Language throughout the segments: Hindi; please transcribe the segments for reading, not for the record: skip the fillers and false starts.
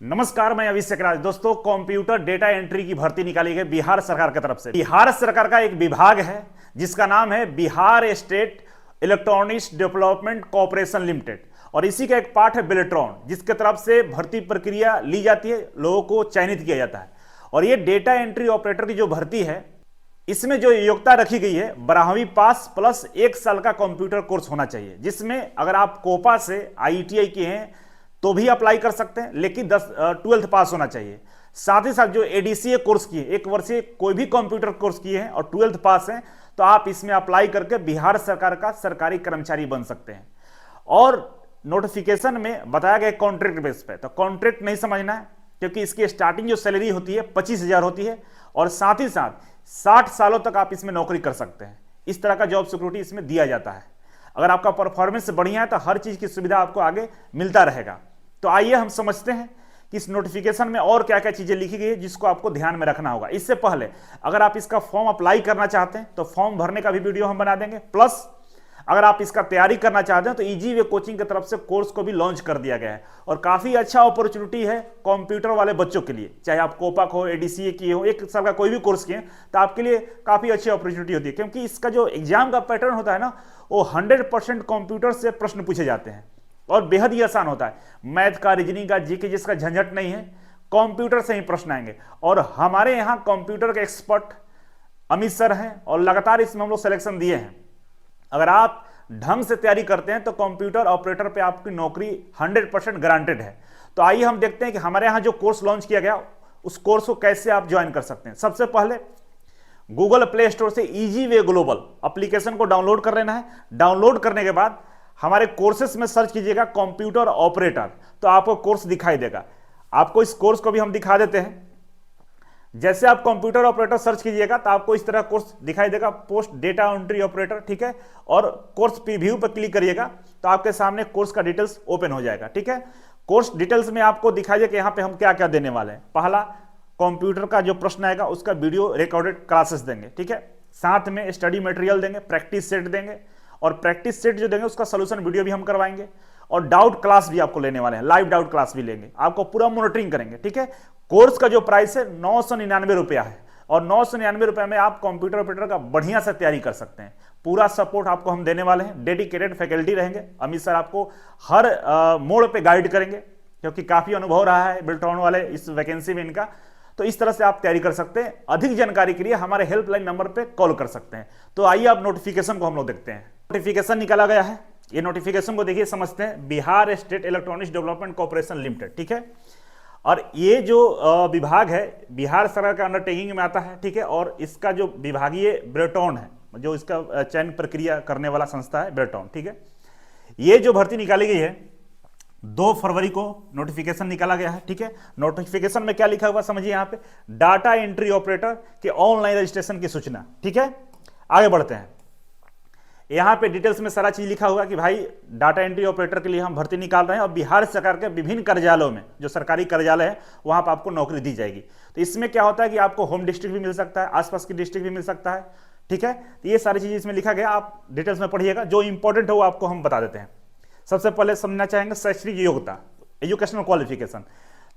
नमस्कार, मैं अभिषेक राज। दोस्तों, कंप्यूटर डेटा एंट्री की भर्ती निकाली गई बिहार सरकार की तरफ से। बिहार सरकार का एक विभाग है जिसका नाम है Bihar state electronics development corporation limited, और इसी का एक पार्ट है बेलेट्रॉन, जिसके तरफ से भर्ती प्रक्रिया ली जाती है, लोगों को चयनित किया जाता है। और ये डेटा एंट्री ऑपरेटर की जो भर्ती है, इसमें जो योग्यता रखी गई है 12वीं पास प्लस 1 साल का कंप्यूटर कोर्स होना चाहिए, जिसमें अगर आप कोपा से IITI किए हैं तो भी अप्लाई कर सकते हैं, लेकिन 12th पास होना चाहिए। साथ ही साथ जो ADCA कोर्स किए, 1 वर्षीय कोई भी कंप्यूटर कोर्स किए हैं और 12th पास हैं, तो आप इसमें अप्लाई करके बिहार सरकार का सरकारी कर्मचारी बन सकते हैं। और नोटिफिकेशन में बताया गया कॉन्ट्रैक्ट बेस पे, तो कॉन्ट्रैक्ट नहीं समझना है, क्योंकि इसकी स्टार्टिंग जो सैलरी होती है 25,000 होती है, और साथ ही साथ 60 सालों तक आप इसमें नौकरी कर सकते हैं। इस तरह का जॉब सिक्योरिटी इसमें दिया जाता है। अगर आपका परफॉर्मेंस बढ़िया है तो हर चीज की सुविधा आपको आगे मिलता रहेगा। तो आइए हम समझते हैं कि इस नोटिफिकेशन में और क्या क्या चीजें लिखी गई है जिसको आपको ध्यान में रखना होगा। इससे पहले अगर आप इसका फॉर्म अप्लाई करना चाहते हैं तो फॉर्म भरने का भी वीडियो हम बना देंगे, प्लस अगर आप इसका तैयारी करना चाहते हैं तो इजी वे कोचिंग की तरफ से कोर्स को भी लॉन्च कर दिया गया है, और काफी अच्छा अपॉर्चुनिटी है कंप्यूटर वाले बच्चों के लिए। चाहे आप कोपा हो, ADCA किए हो, 1 साल का कोई भी कोर्स किए, तो आपके लिए काफी अच्छी अपॉर्चुनिटी होती है, क्योंकि इसका जो एग्जाम का पैटर्न होता है ना, वो 100% कंप्यूटर से प्रश्न पूछे जाते हैं और बेहद ही आसान होता है। मैथ का, रीजनिंग का, जीके जिसका झंझट नहीं है, कंप्यूटर से ही प्रश्न आएंगे। और हमारे यहाँ कंप्यूटर के एक्सपर्ट अमित सर हैं, और लगातार इसमें हम लोग सिलेक्शन दिए हैं। अगर आप ढंग से तैयारी करते हैं तो कंप्यूटर ऑपरेटर पे आपकी नौकरी 100% गारंटेड है। तो आइए हम देखते हैं कि हमारे यहाँ जो कोर्स लॉन्च किया गया, उस कोर्स को कैसे आप ज्वाइन कर सकते हैं। सबसे पहले गूगल प्ले स्टोर से इजी वे ग्लोबल एप्लीकेशन को डाउनलोड कर लेना है। डाउनलोड करने के बाद हमारे कोर्सेस में सर्च कीजिएगा कंप्यूटर ऑपरेटर, तो आपको कोर्स दिखाई देगा। आपको इस कोर्स को भी हम दिखा देते हैं। जैसे आप कंप्यूटर ऑपरेटर सर्च कीजिएगा तो आपको इस तरह कोर्स दिखाई देगा, पोस्ट डेटा एंट्री ऑपरेटर, ठीक है। और कोर्स प्रीव्यू पर क्लिक करिएगा तो आपके सामने कोर्स का डिटेल्स ओपन हो जाएगा, ठीक है। कोर्स डिटेल्स में आपको दिखाई देगा कि यहाँ पे हम क्या क्या देने वाले हैं। पहला, कंप्यूटर का जो प्रश्न आएगा उसका वीडियो रिकॉर्डेड क्लासेस देंगे, ठीक है। साथ में स्टडी मटेरियल देंगे, प्रैक्टिस सेट देंगे, और प्रैक्टिस सेट जो देंगे उसका सोल्यूशन वीडियो भी हम करवाएंगे, और डाउट क्लास भी आपको लेने वाले हैं, लाइव डाउट क्लास भी लेंगे, आपको पूरा मॉनिटरिंग करेंगे, ठीक है। कोर्स का जो प्राइस है 999 रुपया है, और 999 रुपये में आप कंप्यूटर ऑपरेटर का बढ़िया से तैयारी कर सकते हैं। पूरा सपोर्ट आपको हम देने वाले हैं, डेडिकेटेड फैकल्टी रहेंगे। अमित सर आपको हर मोड़ पे गाइड करेंगे, क्योंकि काफी अनुभव रहा है बेल्ट्रॉन वाले इस वैकेंसी में इनका। तो इस तरह से आप तैयारी कर सकते हैं। अधिक जानकारी के लिए हमारे हेल्पलाइन नंबर पे कॉल कर सकते हैं। तो आइए आप नोटिफिकेशन को हम लोग देखते हैं। नोटिफिकेशन निकाला गया है, ये नोटिफिकेशन को देखिए, समझते हैं। Bihar state electronics development corporation limited, ठीक है। और ये जो विभाग है बिहार सरकार का अंडरटेकिंग में आता है, ठीक है। और इसका जो विभागीय बेल्ट्रॉन है, जो इसका चयन प्रक्रिया करने वाला संस्था है, बेल्ट्रॉन, ठीक है। ये जो भर्ती निकाली गई है 2 फरवरी को नोटिफिकेशन निकाला गया है, ठीक है। नोटिफिकेशन में क्या लिखा हुआ समझिए, यहाँ पे डाटा एंट्री ऑपरेटर के ऑनलाइन रजिस्ट्रेशन की सूचना, ठीक है। आगे बढ़ते हैं। यहाँ पे डिटेल्स में सारा चीज लिखा हुआ कि भाई डाटा एंट्री ऑपरेटर के लिए हम भर्ती निकाल रहे हैं, और बिहार सरकार के विभिन्न कार्यालयों में, जो सरकारी कार्यालय है, वहां पर आपको नौकरी दी जाएगी। तो इसमें क्या होता है कि आपको होम डिस्ट्रिक्ट भी मिल सकता है, आसपास की डिस्ट्रिक्ट भी मिल सकता है, ठीक है। तो ये सारी चीजें इसमें लिखा गया, आप डिटेल्स में पढ़िएगा। जो इंपॉर्टेंट है वो आपको हम बता देते हैं। सबसे पहले समझना चाहेंगे शैक्षणिक योग्यता, एजुकेशनल क्वालिफिकेशन।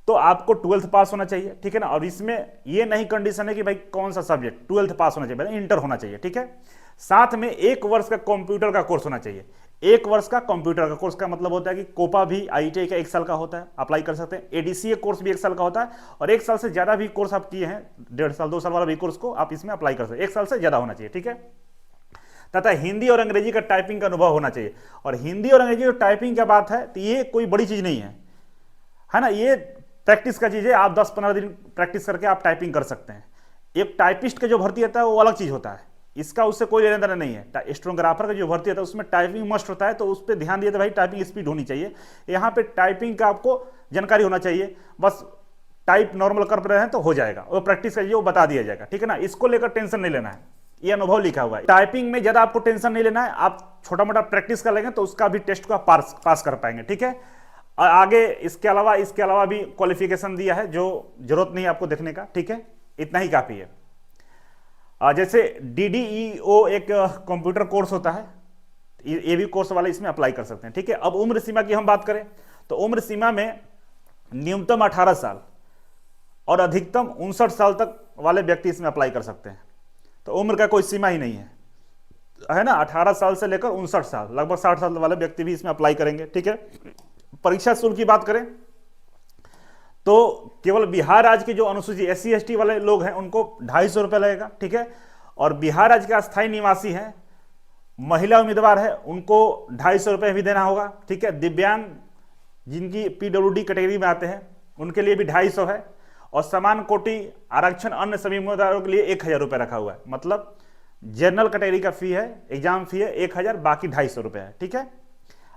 तो आपको 12th पास होना चाहिए, ठीक है ना। और इसमें ये नहीं कंडीशन है कि भाई कौन सा सब्जेक्ट, 12th पास होना चाहिए, इंटर होना चाहिए, ठीक है। साथ में 1 वर्ष का कंप्यूटर का कोर्स होना चाहिए। 1 वर्ष का कंप्यूटर का कोर्स का मतलब होता है कि कोपा भी IITI का 1 साल का होता है, अप्लाई कर सकते हैं। ADCA कोर्स भी 1 साल का होता है, और 1 साल से ज्यादा भी कोर्स आप किए हैं, 1.5 साल 2 साल वाला भी कोर्स को आप इसमें अप्लाई कर सकते हैं। 1 साल से ज्यादा होना चाहिए, ठीक है। तथा हिंदी और अंग्रेजी का टाइपिंग का अनुभव होना चाहिए। और हिंदी और अंग्रेजी जो टाइपिंग की बात है, तो ये कोई बड़ी चीज नहीं है ना। ये प्रैक्टिस का चीज है, आप 10-15 दिन प्रैक्टिस करके आप टाइपिंग कर सकते हैं। एक टाइपिस्ट का जो भर्ती होता है वो अलग चीज होता है, इसका उससे कोई लेना देना नहीं है। स्टेनोग्राफर का जो भर्ती होता है उसमें टाइपिंग मस्ट होता है, तो उस पर ध्यान दिए तो भाई टाइपिंग स्पीड होनी चाहिए। यहाँ पे टाइपिंग का आपको जानकारी होना चाहिए, बस टाइप नॉर्मल कर रहे हैं तो हो जाएगा, और प्रैक्टिस करिए वो बता दिया जाएगा, ठीक है ना। इसको लेकर टेंशन नहीं लेना है, ये अनुभव लिखा हुआ है। टाइपिंग में ज्यादा आपको टेंशन नहीं लेना है, आप छोटा मोटा प्रैक्टिस कर लेंगे तो उसका भी टेस्ट को आप पास कर पाएंगे, ठीक है। और आगे इसके अलावा भी क्वालिफिकेशन दिया है, जो जरूरत नहीं है आपको देखने का, ठीक है। इतना ही काफी है। जैसे DDEO एक कंप्यूटर कोर्स होता है, ये भी कोर्स वाले इसमें अप्लाई कर सकते हैं, ठीक है। अब उम्र सीमा की हम बात करें तो उम्र सीमा में न्यूनतम 18 साल और अधिकतम 59 साल तक वाले व्यक्ति इसमें अप्लाई कर सकते हैं। तो उम्र का कोई सीमा ही नहीं है ना। 18 साल से लेकर 59 साल, लगभग 60 साल वाले व्यक्ति भी इसमें अप्लाई करेंगे। ठीक है। परीक्षा शुल्क की बात करें तो केवल बिहार राज्य के जो अनुसूचित SC ST वाले लोग हैं उनको 250 रुपये लगेगा। ठीक है। और बिहार राज्य के अस्थायी निवासी हैं, महिला उम्मीदवार है, उनको 250 रुपये भी देना होगा। ठीक है। दिव्यांग जिनकी PWD कैटेगरी में आते हैं उनके लिए भी 250 है। और समान कोटि आरक्षण अन्य सभी उम्मीदवारों के लिए 1000 रुपये रखा हुआ है। मतलब जनरल कैटेगरी का फी है, एग्जाम फी है 1000, बाकी 250 रुपये है। ठीक है।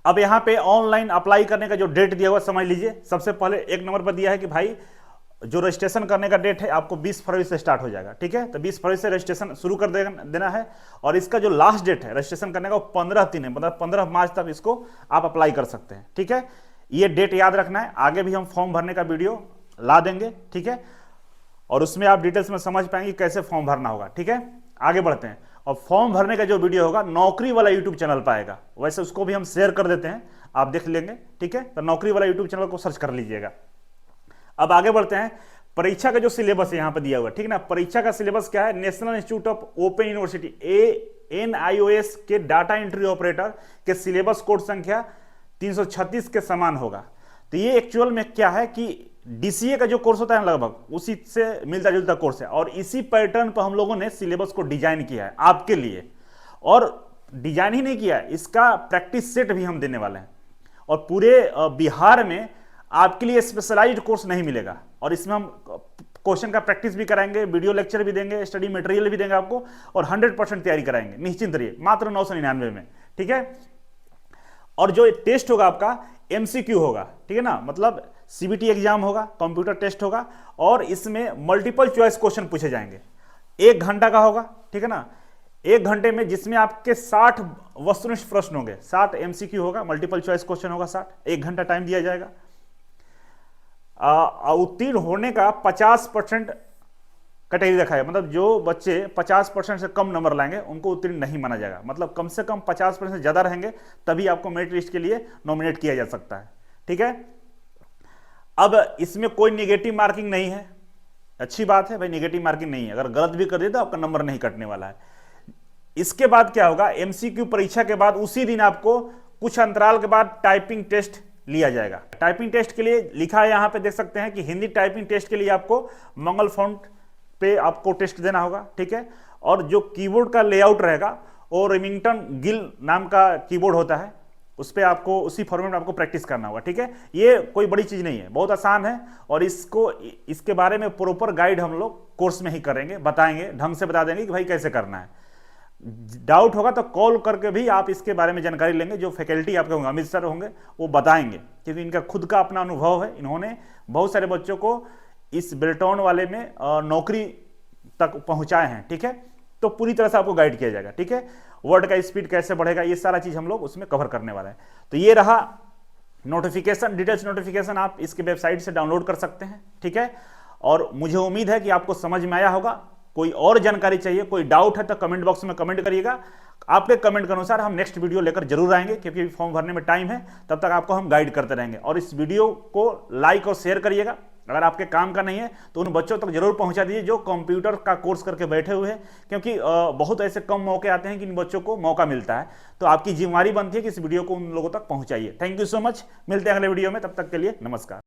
अब यहाँ पे ऑनलाइन अप्लाई करने का जो डेट दिया हुआ समझ लीजिए। सबसे पहले एक नंबर पर दिया है कि भाई जो रजिस्ट्रेशन करने का डेट है आपको 20 फरवरी से स्टार्ट हो जाएगा। ठीक है। तो 20 फरवरी से रजिस्ट्रेशन शुरू कर देना है। और इसका जो लास्ट डेट है रजिस्ट्रेशन करने का वो 15/3 है, मतलब 15 मार्च तक इसको आप अप्लाई कर सकते हैं। ठीक है। ये डेट याद रखना है। आगे भी हम फॉर्म भरने का वीडियो ला देंगे। ठीक है। और उसमें आप डिटेल्स में समझ पाएंगे कैसे फॉर्म भरना होगा। ठीक है। आगे बढ़ते हैं। और फॉर्म भरने का जो वीडियो होगा नौकरी वाला यूट्यूब चैनल पर आएगा, वैसे उसको भी हम शेयर कर देते हैं, आप देख लेंगे। ठीक है। तो नौकरी वाला यूट्यूब चैनल को सर्च कर लीजिएगा। अब आगे बढ़ते हैं। परीक्षा का जो सिलेबस है यहाँ पे दिया हुआ है, ठीक है ना। परीक्षा का सिलेबस क्या है? National institute of open university NIOS के डाटा एंट्री ऑपरेटर के सिलेबस कोड संख्या 336 के समान होगा। तो ये एक्चुअल में क्या है कि DCA का जो कोर्स होता है लगभग उसी से मिलता जुलता कोर्स है। और इसी पैटर्न पर हम लोगों ने सिलेबस को डिजाइन किया है आपके लिए। और डिजाइन ही नहीं किया है, इसका प्रैक्टिस सेट भी हम देने वाले हैं। और पूरे बिहार में आपके लिए स्पेशलाइज्ड कोर्स नहीं मिलेगा। और इसमें हम क्वेश्चन का प्रैक्टिस भी कराएंगे, वीडियो लेक्चर भी देंगे, स्टडी मटेरियल भी देंगे आपको, और 100% तैयारी कराएंगे। निश्चिंत रहिए, मात्र 999 में। ठीक है। और जो टेस्ट होगा आपका MCQ होगा। ठीक है ना। मतलब CBT एग्जाम होगा, कंप्यूटर टेस्ट होगा, और इसमें मल्टीपल चॉइस क्वेश्चन पूछे जाएंगे। 1 घंटा का होगा। ठीक है ना। 1 घंटे में जिसमें आपके 60 वस्तुनिष्ठ प्रश्न होंगे, 60 MCQ होगा, मल्टीपल चॉइस क्वेश्चन होगा 60। 1 घंटा टाइम दिया जाएगा। उत्तीर्ण होने का 50% कैटेगरी रखा है। मतलब जो बच्चे 50% से कम नंबर लाएंगे उनको उत्तीर्ण नहीं माना जाएगा। मतलब कम से कम 50% से ज्यादा रहेंगे तभी आपको मेरिट लिस्ट के लिए नॉमिनेट किया जा सकता है। ठीक है। अब इसमें कोई निगेटिव मार्किंग नहीं है। अच्छी बात है भाई, निगेटिव मार्किंग नहीं है। अगर गलत भी कर दिए तो आपका नंबर नहीं कटने वाला है। इसके बाद क्या होगा? MCQ परीक्षा के बाद उसी दिन आपको कुछ अंतराल के बाद टाइपिंग टेस्ट लिया जाएगा। टाइपिंग टेस्ट के लिए लिखा है यहाँ पे, देख सकते हैं कि हिंदी टाइपिंग टेस्ट के लिए आपको मंगल फॉन्ट पे आपको टेस्ट देना होगा। ठीक है। और जो कीबोर्ड का लेआउट रहेगा वो रेमिंगटन गिल नाम का कीबोर्ड होता है, उस पर आपको उसी फॉर्मेट में आपको प्रैक्टिस करना होगा। ठीक है। ये कोई बड़ी चीज नहीं है, बहुत आसान है। और इसके बारे में प्रॉपर गाइड हम लोग कोर्स में ही करेंगे, बताएंगे, ढंग से बता देंगे कि भाई कैसे करना है। डाउट होगा तो कॉल करके भी आप इसके बारे में जानकारी लेंगे। जो फैकल्टी आपके होंगे, अमित सर होंगे, वो बताएंगे, क्योंकि इनका खुद का अपना अनुभव है। इन्होंने बहुत सारे बच्चों को इस बेल्टॉन वाले में नौकरी तक पहुंचाए हैं। ठीक है। तो पूरी तरह से आपको गाइड किया जाएगा। ठीक है। वर्ड का स्पीड कैसे बढ़ेगा, ये सारा चीज हम लोग उसमें कवर करने वाला है। तो ये रहा नोटिफिकेशन। डिटेल्स नोटिफिकेशन आप इसके वेबसाइट से डाउनलोड कर सकते हैं। ठीक है। और मुझे उम्मीद है कि आपको समझ में आया होगा। कोई और जानकारी चाहिए, कोई डाउट है तो कमेंट बॉक्स में कमेंट करिएगा। आपके कमेंट के अनुसार हम नेक्स्ट वीडियो लेकर जरूर आएंगे, क्योंकि फॉर्म भरने में टाइम है। तब तक आपको हम गाइड करते रहेंगे। और इस वीडियो को लाइक और शेयर करिएगा। अगर आपके काम का नहीं है तो उन बच्चों तक जरूर पहुंचा दीजिए जो कंप्यूटर का कोर्स करके बैठे हुए हैं, क्योंकि बहुत ऐसे कम मौके आते हैं कि इन बच्चों को मौका मिलता है। तो आपकी जिम्मेदारी बनती है कि इस वीडियो को उन लोगों तक पहुंचाइए। Thank you so much. मिलते हैं अगले वीडियो में, तब तक के लिए नमस्कार।